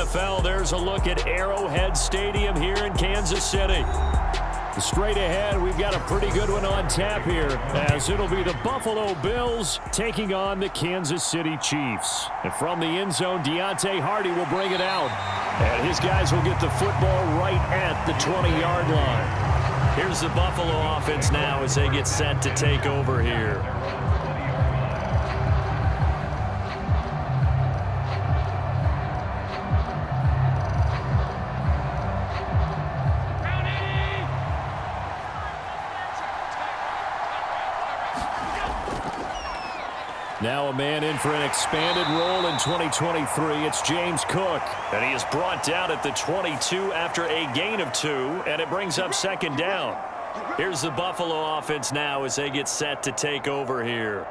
NFL, there's a look at Arrowhead Stadium here in Kansas City. Straight ahead, we've got a pretty good one on tap here, as it'll be the Buffalo Bills taking on the Kansas City Chiefs. And from the end zone, Deontay Hardy will bring it out. And his guys will get the football right at the 20-yard line. Here's the Buffalo offense now as they get set to take over here. Now a man in for an expanded role in 2023. It's James Cook. And he is brought down at the 22 after a gain of 2, and it brings up second down. Here's the Buffalo offense now as they get set to take over here.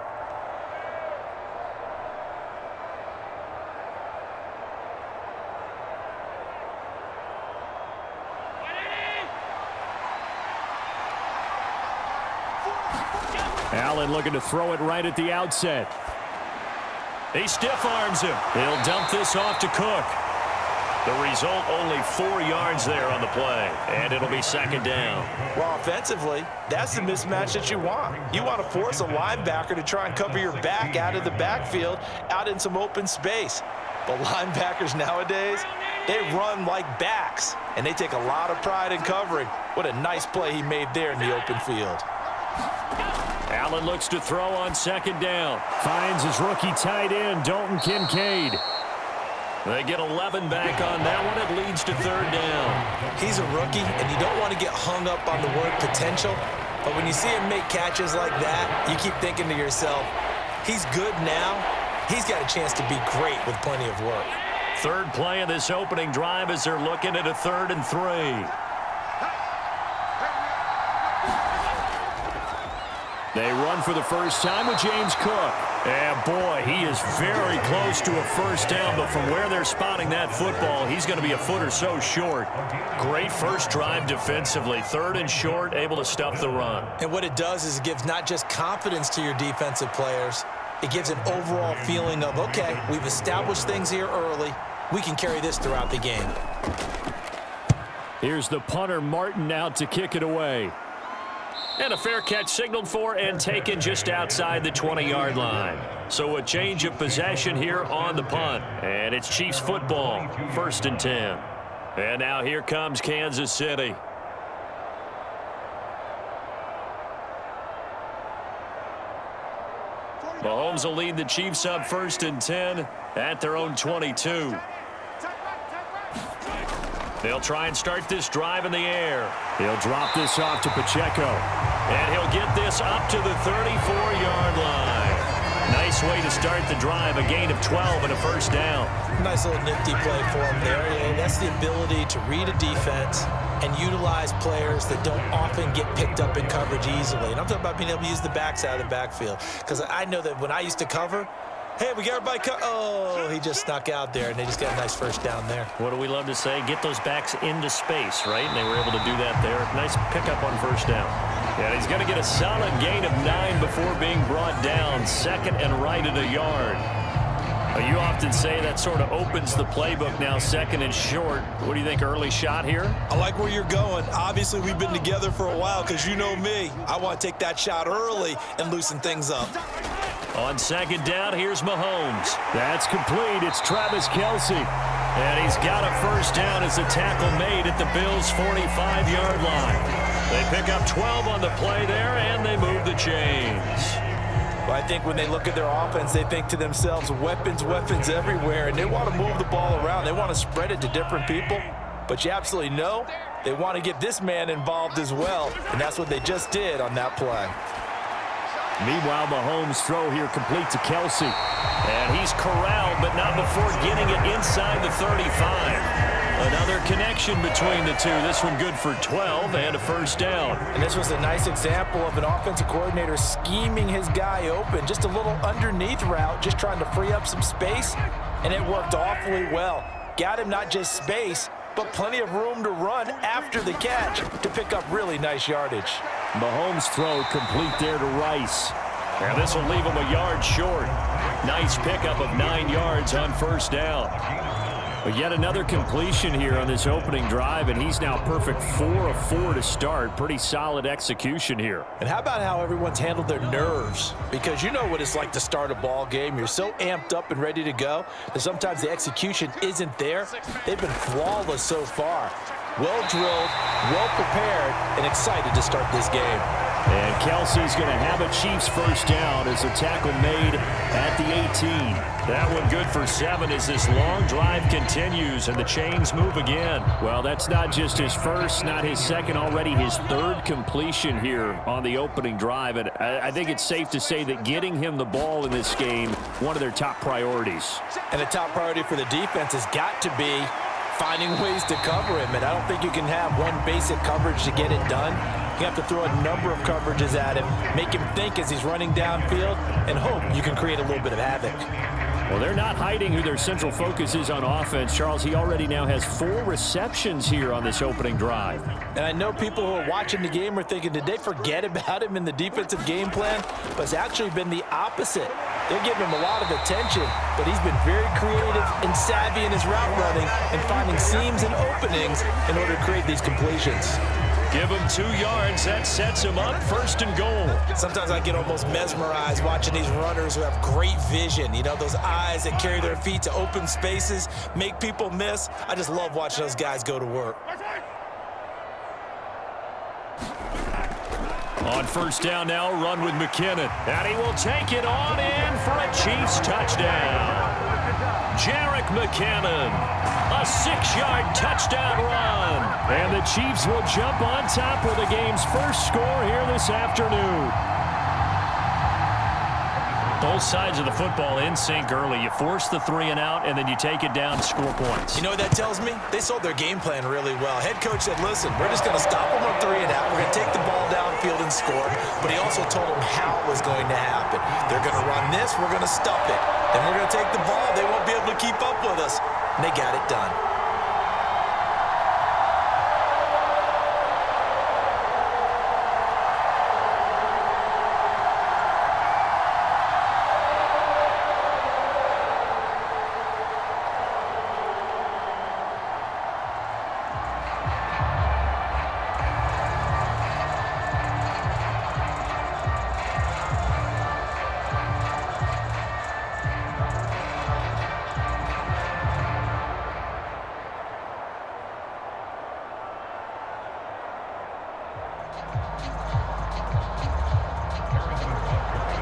Allen looking to throw it right at the outset. He stiff-arms him. He'll dump this off to Cook. The result, only 4 yards there on the play, and it'll be second down. Well, offensively, that's the mismatch that you want. You want to force a linebacker to try and cover your back out of the backfield, out in some open space. But linebackers nowadays, they run like backs, and they take a lot of pride in covering. What a nice play he made there in the open field. Allen looks to throw on second down. Finds his rookie tight end, Dalton Kincaid. They get 11 back on that one. It leads to third down. He's a rookie, and you don't want to get hung up on the word potential. But when you see him make catches like that, you keep thinking to yourself, he's good now. He's got a chance to be great with plenty of work. Third play of this opening drive as they're looking at a 3rd and 3. They run for the first time with James Cook. And boy, he is very close to a first down, but from where they're spotting that football, he's going to be a foot or so short. Great first drive defensively. 3rd and short, able to stuff the run. And what it does is it gives not just confidence to your defensive players, it gives an overall feeling of, okay, we've established things here early. We can carry this throughout the game. Here's the punter, Martin, out to kick it away. And a fair catch signaled for and taken just outside the 20-yard line. So a change of possession here on the punt. And it's Chiefs football, 1st and 10. And now here comes Kansas City. Mahomes will lead the Chiefs up 1st and 10 at their own 22. They'll try and start this drive in the air. He'll drop this off to Pacheco. And he'll get this up to the 34-yard line. Nice way to start the drive. A gain of 12 and a first down. Nice little nifty play for him there. And that's the ability to read a defense and utilize players that don't often get picked up in coverage easily. And I'm talking about being able to use the backs out of the backfield. Because I know that when I used to cover, hey, we got everybody oh, he just snuck out there, and they just got a nice first down there. What do we love to say? Get those backs into space, right? And they were able to do that there. Nice pickup on first down. And he's going to get a solid gain of 9 before being brought down. 2nd and right at a yard. You often say that sort of opens the playbook now, 2nd and short. What do you think, early shot here? I like where you're going. Obviously, we've been together for a while because you know me. I want to take that shot early and loosen things up. On second down, here's Mahomes. That's complete. It's Travis Kelce. And he's got a first down as the tackle made at the Bills' 45-yard line. They pick up 12 on the play there, and they move the chains. Well, I think when they look at their offense, they think to themselves, weapons, weapons everywhere, and they want to move the ball around. They want to spread it to different people. But you absolutely know they want to get this man involved as well, and that's what they just did on that play. Meanwhile, Mahomes' throw here complete to Kelce. And he's corralled, but not before getting it inside the 35. Another connection between the two. This one good for 12 and a first down. And this was a nice example of an offensive coordinator scheming his guy open. Just a little underneath route, just trying to free up some space. And it worked awfully well. Got him not just space, but plenty of room to run after the catch to pick up really nice yardage. Mahomes' throw complete there to Rice. And this will leave him a yard short. Nice pickup of 9 yards on first down. But yet another completion here on this opening drive, and he's now perfect 4 of 4 to start. Pretty solid execution here. And how about how everyone's handled their nerves? Because you know what it's like to start a ball game. You're so amped up and ready to go that sometimes the execution isn't there. They've been flawless so far. Well drilled, well prepared, and excited to start this game. And Kelsey's going to have a Chiefs first down as a tackle made at the 18. That one good for 7 as this long drive continues and the chains move again. Well, that's not just his first, not his second, already his 3rd completion here on the opening drive. And I think it's safe to say that getting him the ball in this game, one of their top priorities. And the top priority for the defense has got to be finding ways to cover him. And I don't think you can have one basic coverage to get it done. You have to throw a number of coverages at him, make him think as he's running downfield, and hope you can create a little bit of havoc. Well, they're not hiding who their central focus is on offense. Charles, he already now has 4 receptions here on this opening drive. And I know people who are watching the game are thinking, did they forget about him in the defensive game plan? But it's actually been the opposite. They're giving him a lot of attention, but he's been very creative and savvy in his route running and finding seams and openings in order to create these completions. Give him 2 yards. That sets him up 1st and goal. Sometimes I get almost mesmerized watching these runners who have great vision. You know, those eyes that carry their feet to open spaces, make people miss. I just love watching those guys go to work. On first down now, run with McKinnon. And he will take it on in for a Chiefs touchdown. Jerick McKinnon, a 6-yard touchdown run. And the Chiefs will jump on top with the game's first score here this afternoon. Both sides of the football in sync early. You force the 3 and out, and then you take it down, score points. You know what that tells me? They sold their game plan really well. Head coach said, listen, we're just going to stop them on 3 and out. We're going to take the ball downfield and score. But he also told them how it was going to happen. They're going to run this. We're going to stuff it. Then we're going to take the ball. They won't be able to keep up with us. And they got it done.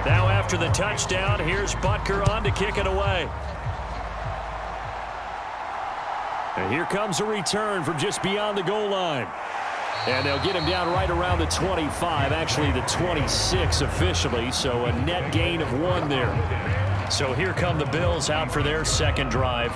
Now after the touchdown, here's Butker on to kick it away. And here comes a return from just beyond the goal line. And they'll get him down right around the 25, actually the 26 officially, so a net gain of 1 there. So here come the Bills out for their second drive.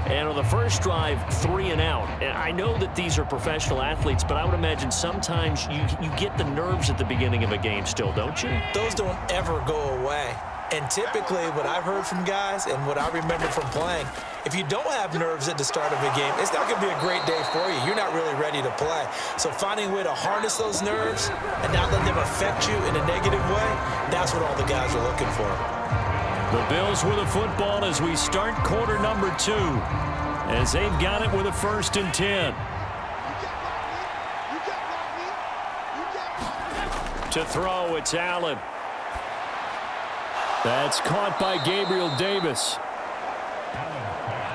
And on the first drive, 3 and out. And I know that these are professional athletes, but I would imagine sometimes you get the nerves at the beginning of a game still, don't you? Those don't ever go away. And typically what I've heard from guys and what I remember from playing, if you don't have nerves at the start of a game, it's not going to be a great day for you. You're not really ready to play. So finding a way to harness those nerves and not let them affect you in a negative way, that's what all the guys are looking for. The Bills with a football as we start quarter number 2, as they've got it with a 1st and 10. To throw, it's Allen. That's caught by Gabriel Davis.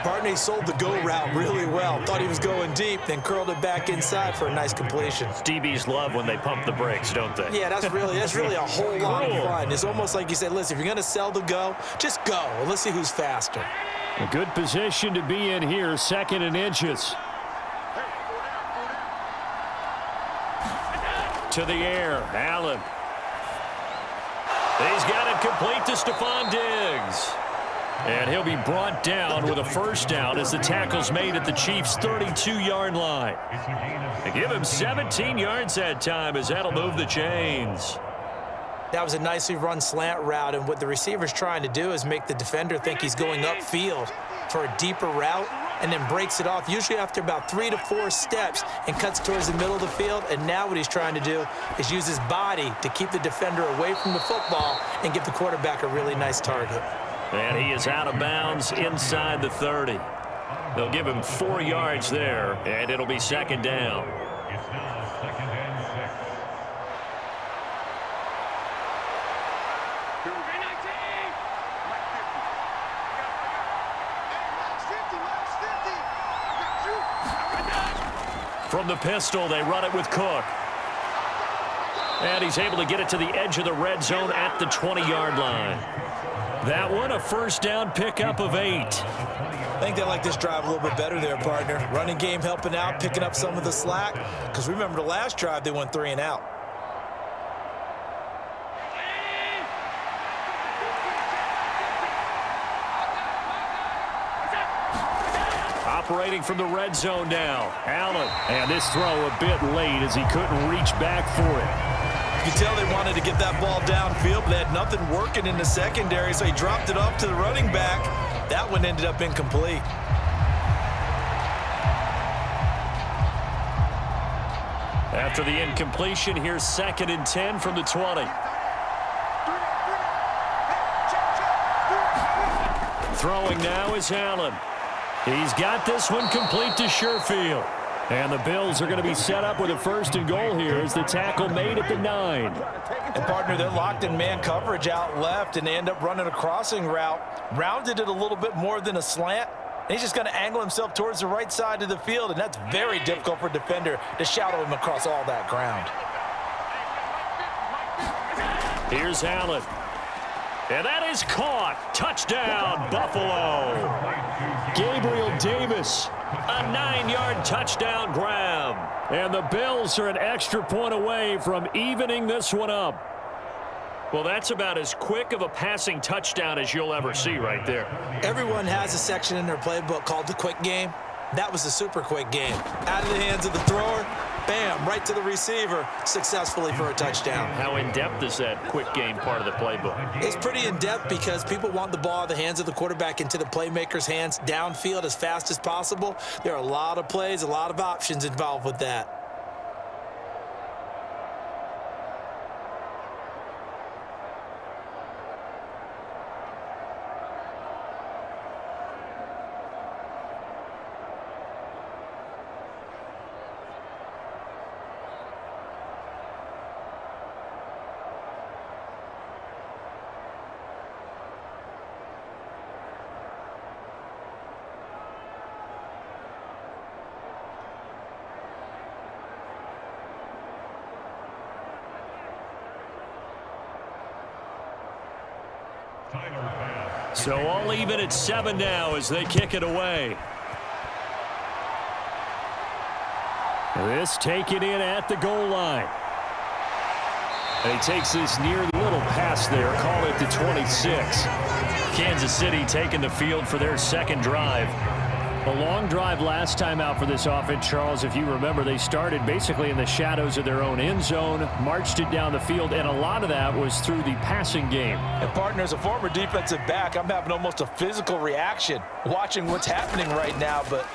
Barney sold the go route really well. Thought he was going deep, then curled it back inside for a nice completion. DBs love when they pump the brakes, don't they? Yeah, that's really a whole lot of fun. It's almost like you say, listen, if you're going to sell the go, just go. And let's see who's faster. A good position to be in here, 2nd and inches. To the air, Allen. He's got it complete to Stephon Diggs. And he'll be brought down with a 1st down as the tackle's made at the Chiefs' 32-yard line. They give him 17 yards that time as that'll move the chains. That was a nicely run slant route, and what the receiver's trying to do is make the defender think he's going upfield for a deeper route and then breaks it off, usually after about 3 to 4 steps, and cuts towards the middle of the field. And now what he's trying to do is use his body to keep the defender away from the football and give the quarterback a really nice target. And he is out of bounds inside the 30. They'll give him 4 yards there, and it'll be second down. It's now 2nd and 6. From the pistol, they run it with Cook. And he's able to get it to the edge of the red zone at the 20-yard line. That one, a first down pickup of 8. I think they like this drive a little bit better there, partner. Running game helping out, picking up some of the slack. Because remember the last drive, they went 3 and out. Operating from the red zone now. Allen. And this throw a bit late as he couldn't reach back for it. You can tell they wanted to get that ball downfield, but they had nothing working in the secondary, so he dropped it off to the running back. That one ended up incomplete. After the incompletion, here's 2nd and 10 from the 20. Throwing now is Allen. He's got this one complete to Sherfield. And the Bills are going to be set up with a 1st and goal here as the tackle made at the 9. And partner, they're locked in man coverage out left, and they end up running a crossing route. Rounded it a little bit more than a slant. And he's just going to angle himself towards the right side of the field, and that's very difficult for a defender to shadow him across all that ground. Here's Allen. And that is caught. Touchdown, Buffalo. Gabriel Davis, a 9-yard touchdown grab. And the Bills are an extra point away from evening this one up. Well, that's about as quick of a passing touchdown as you'll ever see right there. Everyone has a section in their playbook called the quick game. That was the super quick game. Out of the hands of the thrower, bam, right to the receiver, successfully for a touchdown. How in-depth is that quick game part of the playbook? It's pretty in-depth because people want the ball in the hands of the quarterback into the playmaker's hands downfield as fast as possible. There are a lot of plays, a lot of options involved with that. So all even at 7 now as they kick it away. This taken in at the goal line. And he takes this near the little pass there, call it the 26. Kansas City taking the field for their 2nd drive. A long drive last time out for this offense, Charles. If you remember, they started basically in the shadows of their own end zone, marched it down the field, and a lot of that was through the passing game. And partner, as a former defensive back, I'm having almost a physical reaction watching what's happening right now. But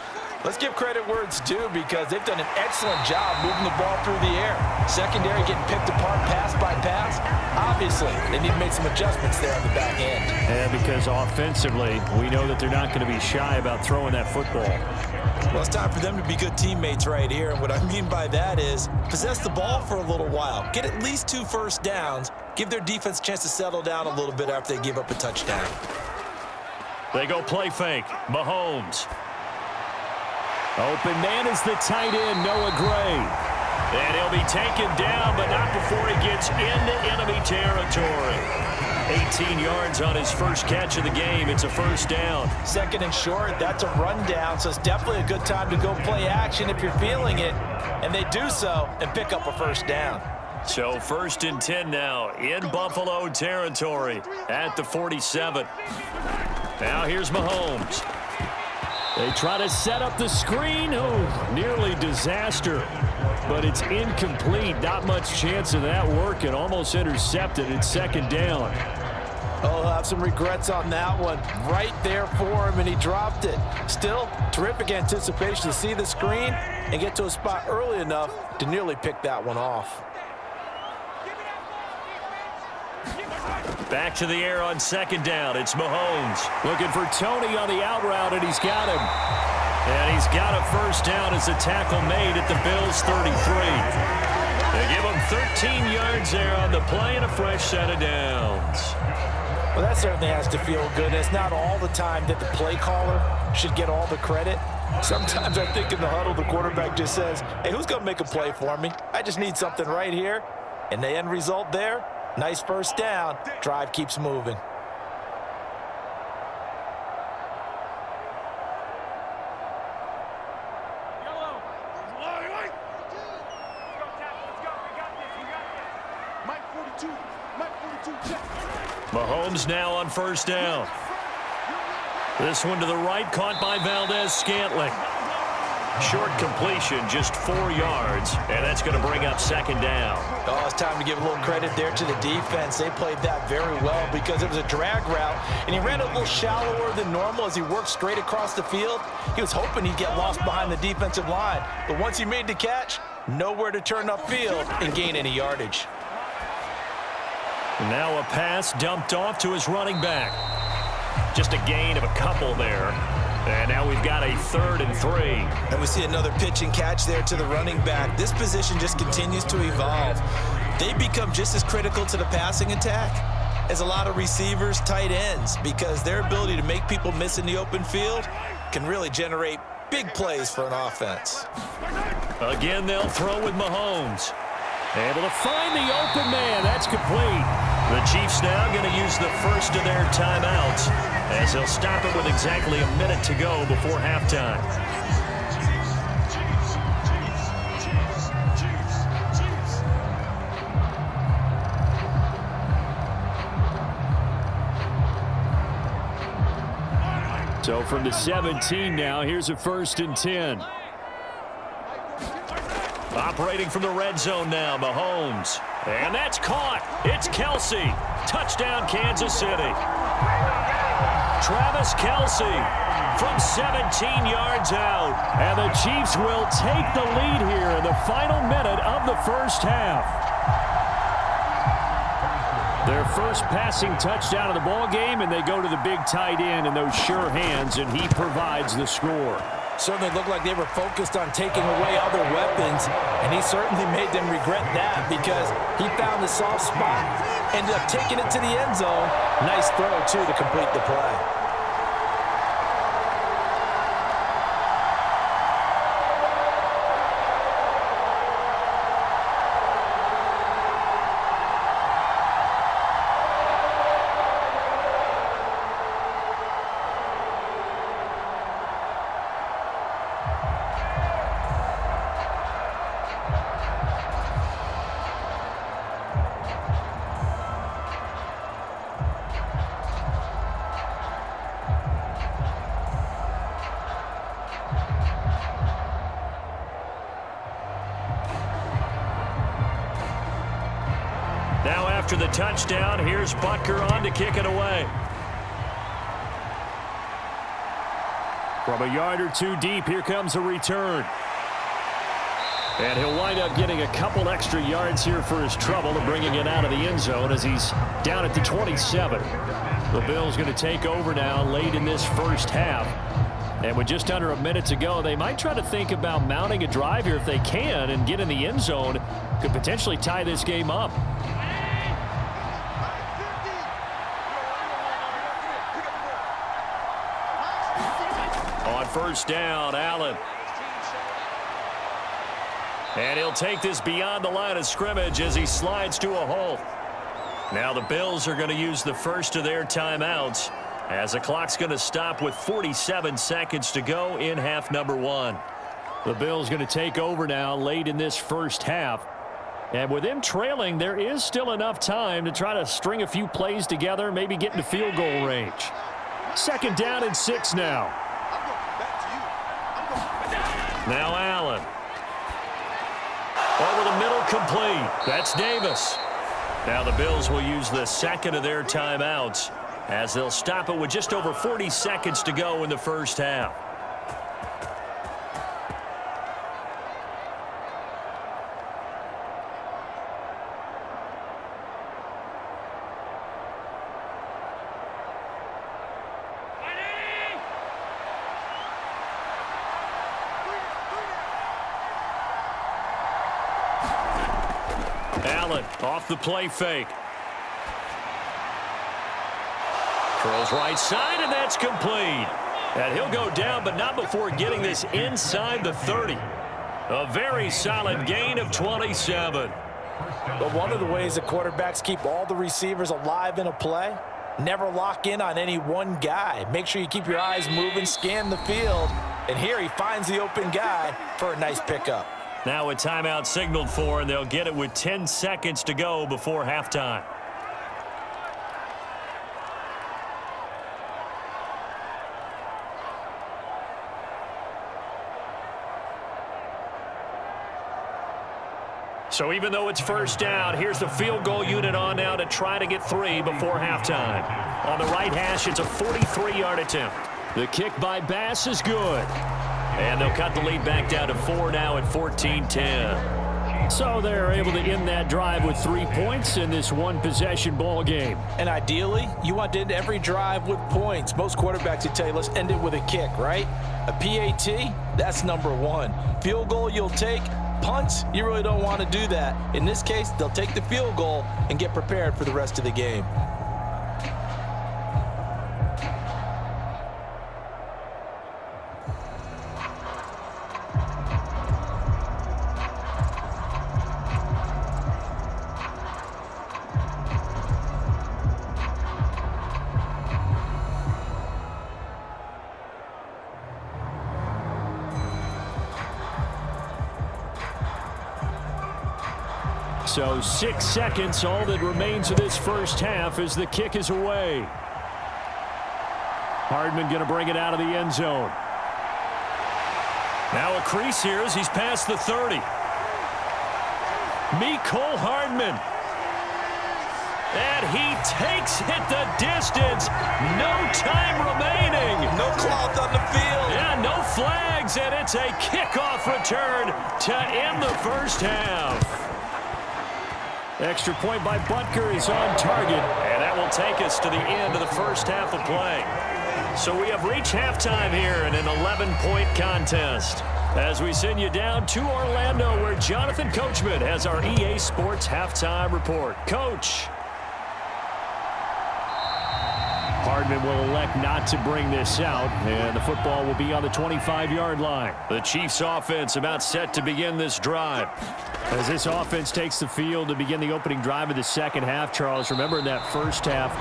let's give credit where it's due because they've done an excellent job moving the ball through the air. Secondary getting picked apart pass by pass. Obviously, they need to make some adjustments there on the back end. And because offensively, we know that they're not going to be shy about throwing that football. Well, it's time for them to be good teammates right here. And what I mean by that is possess the ball for a little while. Get at least 2 first downs. Give their defense a chance to settle down a little bit after they give up a touchdown. They go play fake. Mahomes. Open man is the tight end, Noah Gray. And he'll be taken down, but not before he gets into enemy territory. 18 yards on his first catch of the game. It's a first down. 2nd and short, that's a rundown, so it's definitely a good time to go play action if you're feeling it. And they do so and pick up a first down. So 1st and 10 now in Buffalo territory at the 47. Now here's Mahomes. They try to set up the screen. Oh, nearly disaster. But it's incomplete. Not much chance of that working. Almost intercepted. It's 2nd down. Oh, he'll have some regrets on that one. Right there for him, and he dropped it. Still, terrific anticipation to see the screen and get to a spot early enough to nearly pick that one off. Back to the air on second down. It's Mahomes looking for Tony on the out route, and he's got him. And he's got a first down as a tackle made at the Bills' 33. They give him 13 yards there on the play and a fresh set of downs. Well, that certainly has to feel good. And it's not all the time that the play caller should get all the credit. Sometimes I think in the huddle, the quarterback just says, hey, who's going to make a play for me? I just need something right here. And the end result there, nice first down. Drive keeps moving. Mahomes now on first down. This one to the right, caught by Valdez-Scantling. Short completion, just 4 yards, and that's going to bring up second down. Oh, it's time to give a little credit there to the defense. They played that very well because it was a drag route, and he ran a little shallower than normal as he worked straight across the field. He was hoping he'd get lost behind the defensive line, but once he made the catch, nowhere to turn upfield and gain any yardage. Now a pass dumped off to his running back. Just a gain of a couple there. And now we've got a 3rd and 3. And we see another pitch and catch there to the running back. This position just continues to evolve. They become just as critical to the passing attack as a lot of receivers, tight ends, because their ability to make people miss in the open field can really generate big plays for an offense. Again, they'll throw with Mahomes. Able to find the open man. That's complete. The Chiefs now going to use the first of their timeouts as they'll stop it with exactly a minute to go before halftime. So from the 17 now, here's a 1st and 10. Operating from the red zone now, Mahomes. And that's caught. It's Kelsey. Touchdown, Kansas City. Travis Kelsey from 17 yards out. And the Chiefs will take the lead here in the final minute of the first half. Their first passing touchdown of the ball game, and they go to the big tight end in those sure hands, and he provides the score. Certainly looked like they were focused on taking away other weapons, and he certainly made them regret that because he found the soft spot, ended up taking it to the end zone. Nice throw, too, to complete the play. Now after the touchdown, here's Butker on to kick it away. From a yard or two deep, here comes a return. And he'll wind up getting a couple extra yards here for his trouble and bringing it out of the end zone as he's down at the 27. The Bills going to take over now late in this first half. And with just under a minute to go, they might try to think about mounting a drive here if they can and get in the end zone. Could potentially tie this game up. On first down, Allen. And he'll take this beyond the line of scrimmage as he slides to a halt. Now the Bills are going to use the first of their timeouts as the clock's going to stop with 47 seconds to go in half number 1. The Bills going to take over now late in this first half. And with them trailing, there is still enough time to try to string a few plays together, maybe get into field goal range. 2nd down and 6 now. Now Allen. Over the middle, complete. That's Davis. Now the Bills will use the second of their timeouts as they'll stop it with just over 40 seconds to go in the first half. Allen off the play fake. Curls right side, and that's complete. And he'll go down, but not before getting this inside the 30. A very solid gain of 27. But one of the ways the quarterbacks keep all the receivers alive in a play, never lock in on any one guy. Make sure you keep your eyes moving, scan the field. And here he finds the open guy for a nice pickup. Now a timeout signaled for, and they'll get it with 10 seconds to go before halftime. So even though it's first down, here's the field goal unit on now to try to get 3 before halftime. On the right hash, it's a 43-yard attempt. The kick by Bass is good. And they'll cut the lead back down to 4 now at 14-10. So they're able to end that drive with 3 points in this one-possession ball game. And ideally, you want to end every drive with points. Most quarterbacks would tell you, let's end it with a kick, right? A PAT, that's number 1. Field goal you'll take. Punts, you really don't want to do that. In this case, they'll take the field goal and get prepared for the rest of the game. So 6 seconds, all that remains of this first half as the kick is away. Hardman going to bring it out of the end zone. Now a crease here as he's past the 30. Mecole Hardman. And he takes it the distance. No time remaining. No cloth on the field. Yeah, no flags, and it's a kickoff return to end the first half. Extra point by Butker is on target, and that will take us to the end of the first half of play. So we have reached halftime here in an 11-point contest as we send you down to Orlando where Jonathan Coachman has our EA Sports halftime report. Coach. Hardman will elect not to bring this out, and the football will be on the 25-yard line. The Chiefs offense about set to begin this drive. As this offense takes the field to begin the opening drive of the second half, Charles, remember in that first half,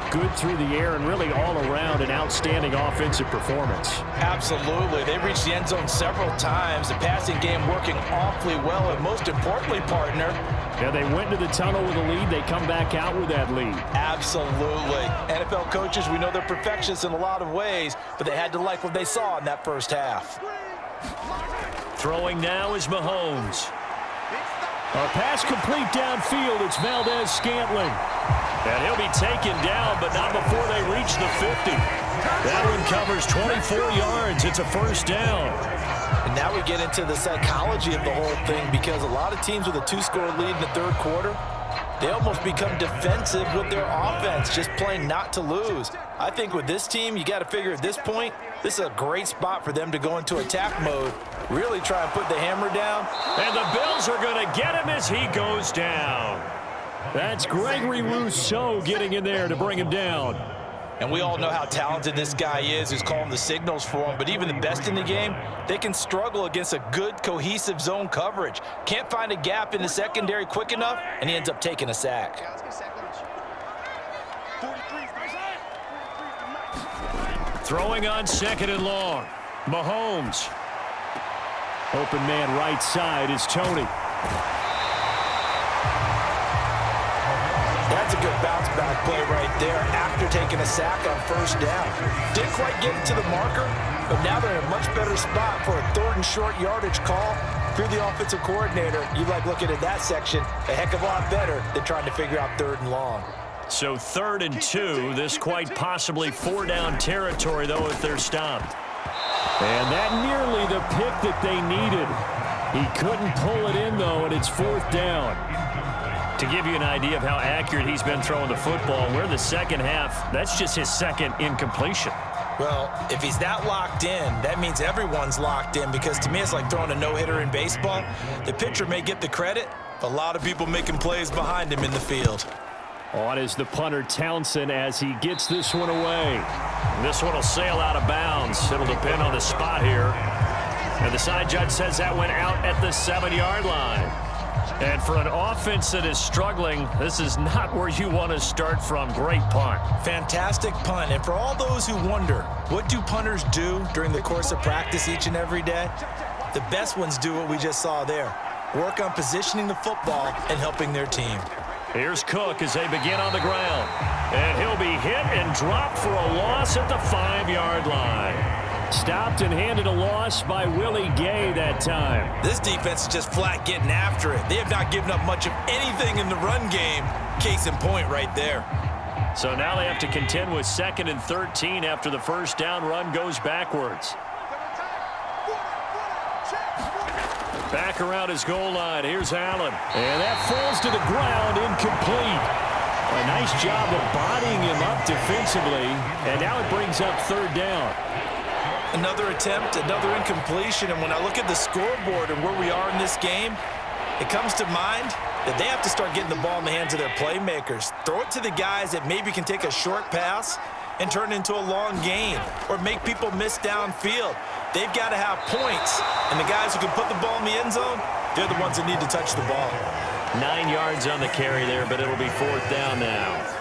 good through the air and really all around an outstanding offensive performance. Absolutely. They reached the end zone several times. The passing game working awfully well, and most importantly, partner, yeah, they went to the tunnel with a lead. They come back out with that lead. Absolutely. NFL coaches, we know they're perfectionists in a lot of ways, but they had to like what they saw in that first half. Throwing now is Mahomes. A pass complete downfield. It's Valdez-Scantling. And he'll be taken down, but not before they reach the 50. That one covers 24 yards. It's a first down. And now we get into the psychology of the whole thing, because a lot of teams with a 2-score lead in the third quarter, they almost become defensive with their offense, just playing not to lose. I think with this team, you got to figure at this point, this is a great spot for them to go into attack mode, really try and put the hammer down. And the Bills are going to get him as he goes down. That's Gregory Rousseau getting in there to bring him down. And we all know how talented this guy is who's calling the signals for him, but even the best in the game, they can struggle against a good, cohesive zone coverage. Can't find a gap in the secondary quick enough, and he ends up taking a sack. Throwing on second and long. Mahomes. Open man right side is Tony. That's a good bounce back play right there after taking a sack on first down. Didn't quite get it to the marker, but now they're in a much better spot for a 3rd and short yardage call. If you're the offensive coordinator, you like looking at that section a heck of a lot better than trying to figure out 3rd and long. So 3rd and 2, this quite possibly 4-down territory, though, if they're stopped. And that nearly the pick that they needed. He couldn't pull it in, though, and it's 4th down. To give you an idea of how accurate he's been throwing the football, we're in the second half. That's just his second incompletion. Well, if he's that locked in, that means everyone's locked in, because to me it's like throwing a no-hitter in baseball. The pitcher may get the credit, A lot of people making plays behind him in the field. On is the punter Townsend as he gets this one away. This one will sail out of bounds. It'll depend on the spot here. And the side judge says that went out at the 7-yard line. And for an offense that is struggling, this is not where you want to start from. Great punt. Fantastic punt. And for all those who wonder, what do punters do during the course of practice each and every day? The best ones do what we just saw there. Work on positioning the football and helping their team. Here's Cook as they begin on the ground. And he'll be hit and dropped for a loss at the 5-yard line. Stopped and handed a loss by Willie Gay that time. This defense is just flat getting after it. They have not given up much of anything in the run game. Case in point right there. So now they have to contend with 2nd and 13 after the first down run goes backwards. Back around his goal line. Here's Allen. And that falls to the ground, incomplete. A nice job of bodying him up defensively. And now it brings up 3rd down. Another attempt, another incompletion. And when I look at the scoreboard and where we are in this game, it comes to mind that they have to start getting the ball in the hands of their playmakers. Throw it to the guys that maybe can take a short pass and turn it into a long gain or make people miss downfield. They've got to have points, and the guys who can put the ball in the end zone, they're the ones that need to touch the ball. 9 yards on the carry there, but it'll be 4th down now.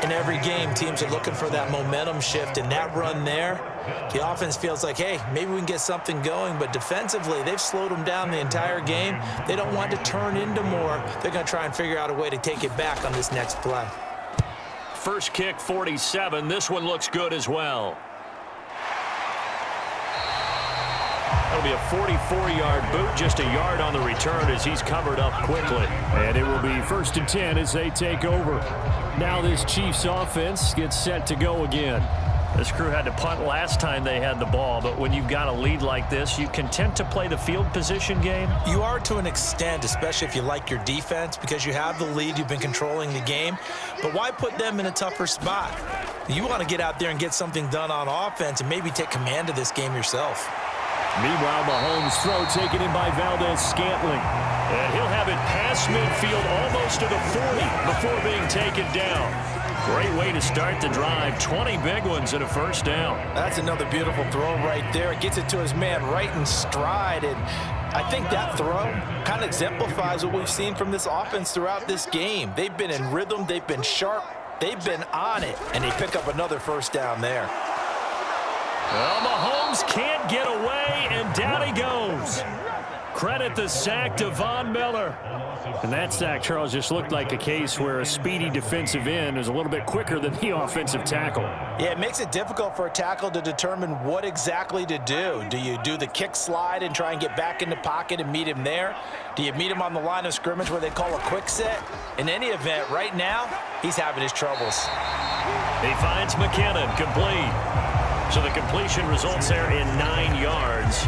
In every game, teams are looking for that momentum shift, and that run there, the offense feels like, hey, maybe we can get something going, but defensively, they've slowed them down the entire game. They don't want to turn into more. They're going to try and figure out a way to take it back on this next play. First kick, 47. This one looks good as well. That'll be a 44-yard boot, just a yard on the return as he's covered up quickly. And it will be 1st and 10 as they take over. Now this Chiefs offense gets set to go again. This crew had to punt last time they had the ball, but when you've got a lead like this, you content to play the field position game? You are to an extent, especially if you like your defense, because you have the lead, you've been controlling the game. But why put them in a tougher spot? You want to get out there and get something done on offense and maybe take command of this game yourself. Meanwhile, Mahomes' throw taken in by Valdez-Scantling. And he'll have it past midfield almost to the 40 before being taken down. Great way to start the drive. 20 big ones and a first down. That's another beautiful throw right there. It gets it to his man right in stride. And I think that throw kind of exemplifies what we've seen from this offense throughout this game. They've been in rhythm. They've been sharp. They've been on it. And they pick up another first down there. Well, Mahomes can't get away, and down he goes. Credit the sack to Von Miller. And that sack, Charles, just looked like a case where a speedy defensive end is a little bit quicker than the offensive tackle. Yeah, it makes it difficult for a tackle to determine what exactly to do. Do you do the kick slide and try and get back in the pocket and meet him there? Do you meet him on the line of scrimmage where they call a quick set? In any event, right now, he's having his troubles. He finds McKinnon, complete. So the completion results there in 9 yards.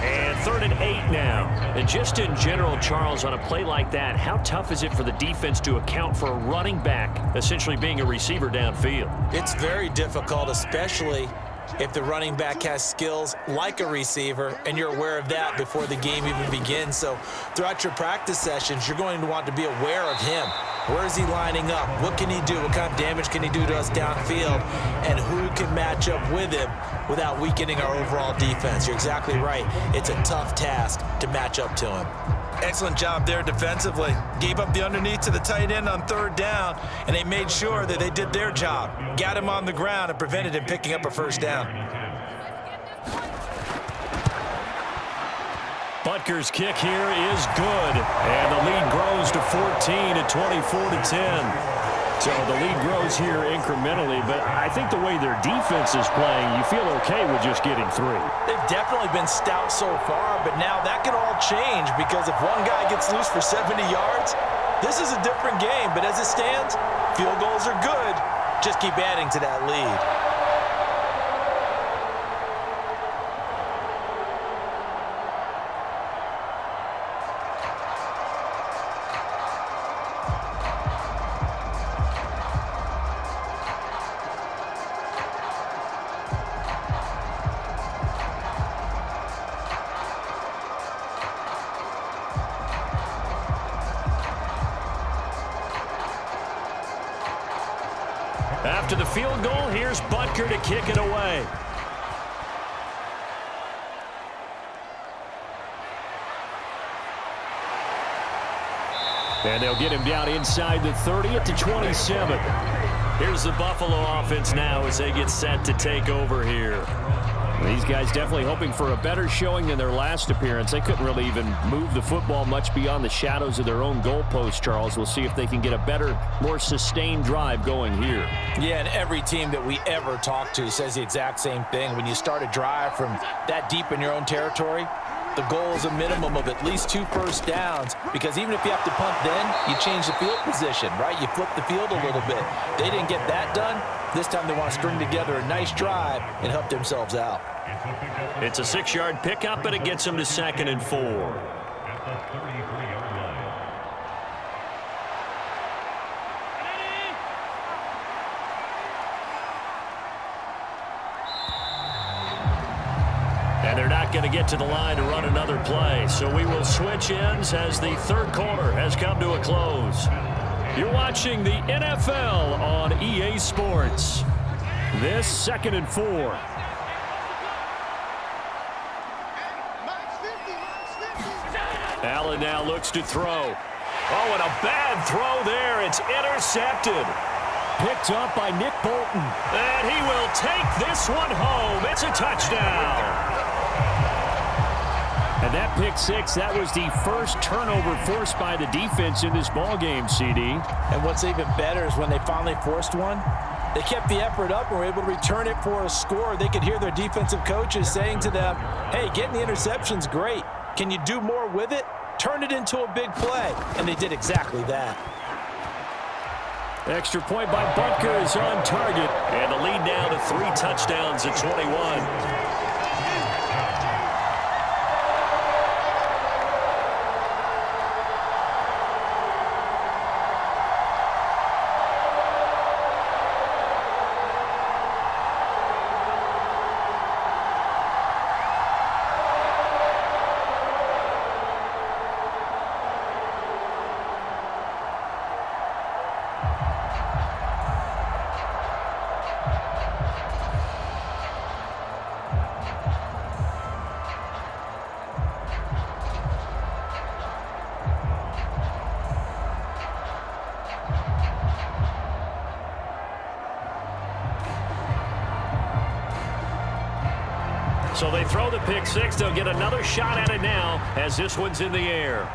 And 3rd and 8 now. And just in general, Charles, on a play like that, how tough is it for the defense to account for a running back essentially being a receiver downfield? It's very difficult, especially if the running back has skills like a receiver, and you're aware of that before the game even begins. So throughout your practice sessions, you're going to want to be aware of him. Where is he lining up? What can he do? What kind of damage can he do to us downfield? And who can match up with him without weakening our overall defense? You're exactly right. It's a tough task to match up to him. Excellent job there defensively. Gave up the underneath to the tight end on 3rd down, and they made sure that they did their job. Got him on the ground and prevented him picking up a first down. Butker's kick here is good, and the lead grows to 14 at 24-10. So the lead grows here incrementally, but I think the way their defense is playing, you feel okay with just getting 3. They've definitely been stout so far, but now that could all change because if one guy gets loose for 70 yards, this is a different game. But as it stands, field goals are good. Just keep adding to that lead. after the field goal, here's Butker to kick it away. And they'll get him down inside the 30 at the 27. Here's the Buffalo offense now as they get set to take over here. These guys definitely hoping for a better showing than their last appearance. They couldn't really even move the football much beyond the shadows of their own goalpost, Charles. We'll see if they can get a better, more sustained drive going here. Yeah, and every team that we ever talk to says the exact same thing. When you start a drive from that deep in your own territory, the goal is a minimum of at least 2 first downs, because even if you have to punt then, you change the field position, right? You flip the field a little bit. They didn't get that done. This time they want to string together a nice drive and help themselves out. It's a 6-yard pickup, and it gets them to 2nd and 4. At the 33-yard line. And they're not going to get to the line to run another play. So we will switch ends as the third quarter has come to a close. You're watching the NFL on EA Sports. This 2nd and 4. Allen now looks to throw. Oh, and a bad throw there. It's intercepted. Picked up by Nick Bolton. And he will take this one home. It's a touchdown. And that pick six, that was the first turnover forced by the defense in this ballgame, CD. And what's even better is when they finally forced one, they kept the effort up and were able to return it for a score. They could hear their defensive coaches saying to them, hey, getting the interception's great. Can you do more with it? Turn it into a big play. And they did exactly that. Extra point by Butker is on target. And the lead now to 3 touchdowns at 21. So they throw the pick six. They'll get another shot at it now as this one's in the air.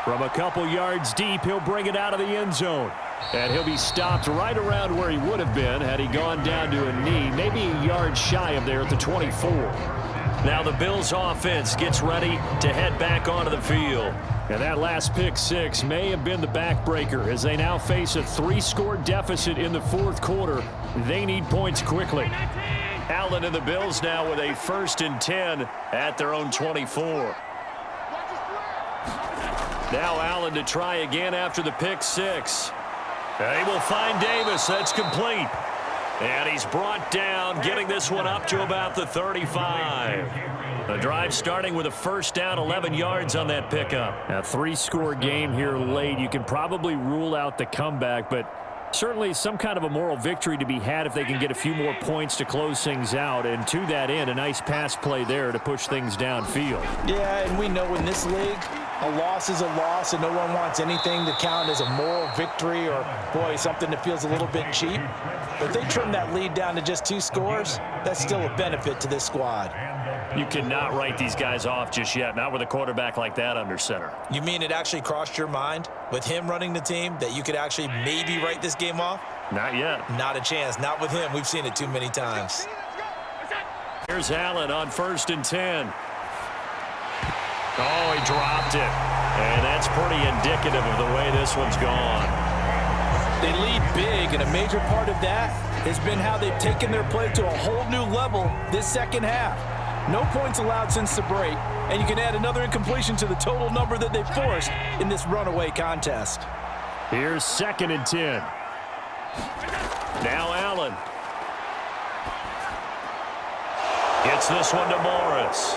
From a couple yards deep, he'll bring it out of the end zone. And he'll be stopped right around where he would have been had he gone down to a knee, maybe a yard shy of there at the 24. Now the Bills offense gets ready to head back onto the field. And that last pick six may have been the backbreaker as they now face a 3-score deficit in the fourth quarter. They need points quickly. Allen and the Bills now with a 1st and 10 at their own 24. Now Allen to try again after the pick six. They will find Davis. That's complete. And he's brought down, getting this one up to about the 35. The drive starting with a 1st down, 11 yards on that pickup. A 3-score game here late. You can probably rule out the comeback, but certainly some kind of a moral victory to be had if they can get a few more points to close things out. And to that end, a nice pass play there to push things downfield. Yeah, and we know in this league, a loss is a loss, and no one wants anything to count as a moral victory or, boy, something that feels a little bit cheap. But if they trim that lead down to just 2 scores, that's still a benefit to this squad. You cannot write these guys off just yet, not with a quarterback like that under center. You mean it actually crossed your mind with him running the team that you could actually maybe write this game off? Not yet. Not a chance. Not with him. We've seen it too many times. Here's Allen on 1st and 10. Oh, he dropped it. And that's pretty indicative of the way this one's gone. They lead big, and a major part of that has been how they've taken their play to a whole new level this second half. No points allowed since the break, and you can add another incompletion to the total number that they forced in this runaway contest. Here's 2nd and 10. Now Allen. Gets this one to Morris.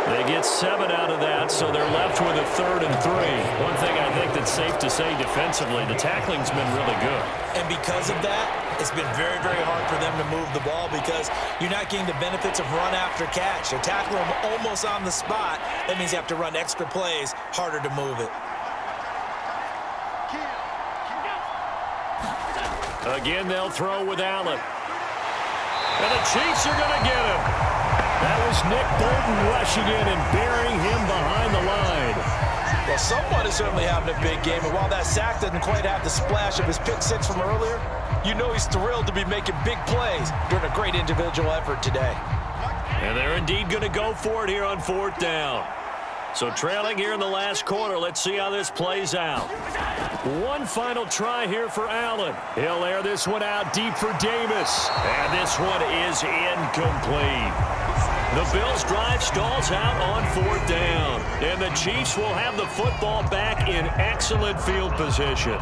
They get 7 out of that, so they're left with a 3rd and 3. One thing I think that's safe to say defensively, the tackling's been really good. And because of that, it's been very, very hard for them to move the ball because you're not getting the benefits of run after catch. They're tackling them almost on the spot. That means you have to run extra plays, harder to move it. Again, they'll throw with Allen. And the Chiefs are going to get him. That was Nick Bolton rushing in and burying him behind the line. Well, someone is certainly having a big game, and while that sack doesn't quite have the splash of his pick six from earlier, you know he's thrilled to be making big plays during a great individual effort today. And they're indeed going to go for it here on 4th down. So trailing here in the last quarter, let's see how this plays out. One final try here for Allen. He'll air this one out deep for Davis. And this one is incomplete. The Bills' drive stalls out on 4th down. And the Chiefs will have the football back in excellent field position.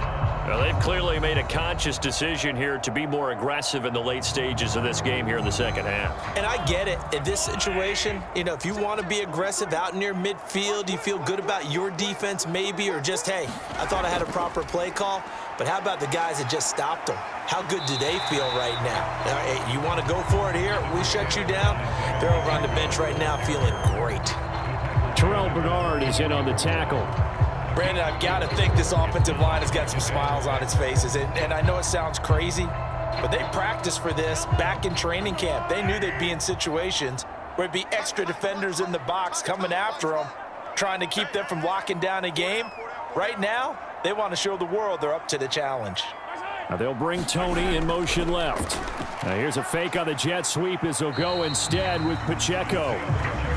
Now, they've clearly made a conscious decision here to be more aggressive in the late stages of this game here in the second half. And I get it. In this situation, you know, if you want to be aggressive out near midfield, you feel good about your defense maybe, or just, hey, I thought I had a proper play call. But how about the guys that just stopped them? How good do they feel right now? Hey, you want to go for it here? We shut you down. They're over on the bench right now feeling great. Terrell Bernard is in on the tackle. Brandon, I've got to think this offensive line has got some smiles on its faces. And I know it sounds crazy, but they practiced for this back in training camp. They knew they'd be in situations where it'd be extra defenders in the box coming after them, trying to keep them from locking down a game. Right now, they want to show the world they're up to the challenge. Now they'll bring Tony in motion left. Now here's a fake on the jet sweep as they'll go instead with Pacheco.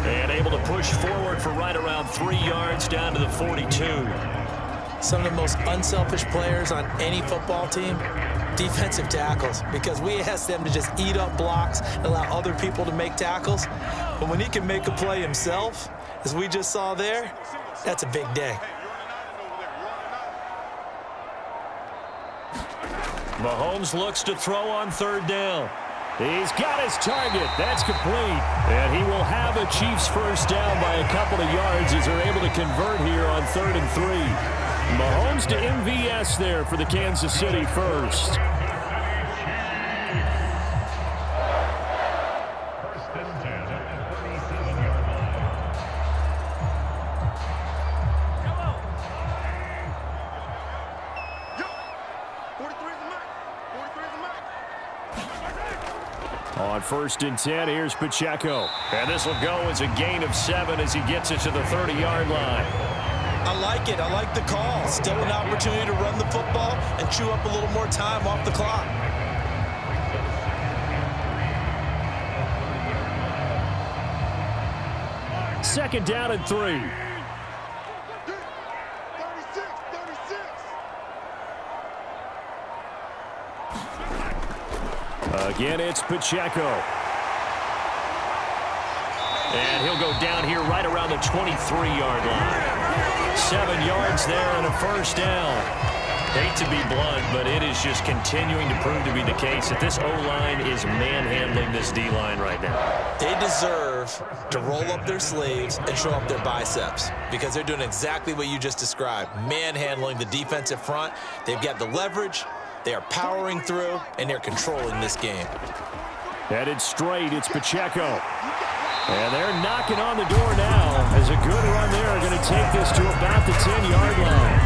And able to push forward for right around 3 yards down to the 42. Some of the most unselfish players on any football team, defensive tackles, because we ask them to just eat up blocks and allow other people to make tackles. But when he can make a play himself, as we just saw there, that's a big day. Mahomes looks to throw on 3rd down. He's got his target. That's complete. And he will have a Chiefs first down by a couple of yards as they're able to convert here on 3rd and 3. Mahomes to MVS there for the Kansas City first. First and 10 at the 37-yard line. On 1st and 10, here's Pacheco. And this will go as a gain of 7 as he gets it to the 30-yard line. I like it. I like the call. Still an opportunity to run the football and chew up a little more time off the clock. Second down and 3. Again, it's Pacheco. And he'll go down here right around the 23-yard line. 7 yards there and a first down. Hate to be blunt, but it is just continuing to prove to be the case that this O-line is manhandling this D-line right now. They deserve to roll up their sleeves and show up their biceps because they're doing exactly what you just described, manhandling the defensive front. They've got the leverage, they are powering through, and they're controlling this game. Headed straight, it's Pacheco. And they're knocking on the door now as a good run there going to take this to about the 10-yard line.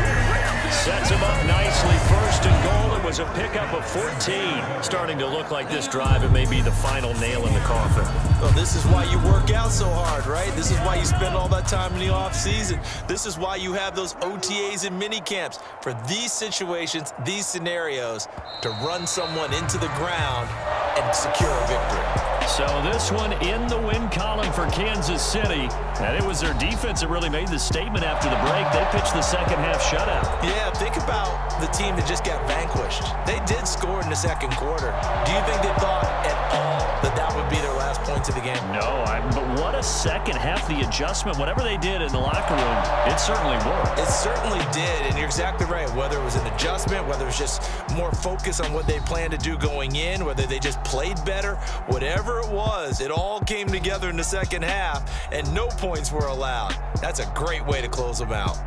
Sets him up nicely. First and goal. It was a pickup of 14. Starting to look like this drive, it may be the final nail in the coffin. Well, this is why you work out so hard, right? This is why you spend all that time in the offseason. This is why you have those OTAs and mini camps for these situations, these scenarios, to run someone into the ground and secure a victory. So this one in the win column for Kansas City. And it was their defense that really made the statement after the break. They pitched the second half shutout. Yeah, think about the team that just got vanquished. They did score in the second quarter. Do you think they thought at all that that would be their last points of the game? No, but what a second half, the adjustment, whatever they did in the locker room, it certainly worked. It certainly did, and you're exactly right. Whether it was an adjustment, whether it was just more focus on what they planned to do going in, whether they just played better, whatever it was, it all came together in the second half, and no points were allowed. That's a great way to close them out.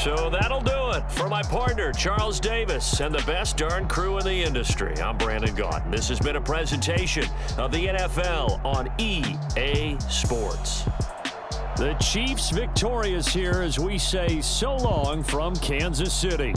So that'll do it for my partner, Charles Davis, and the best darn crew in the industry. I'm Brandon Gaunt. This has been a presentation of the NFL on EA Sports. The Chiefs victorious here as we say so long from Kansas City.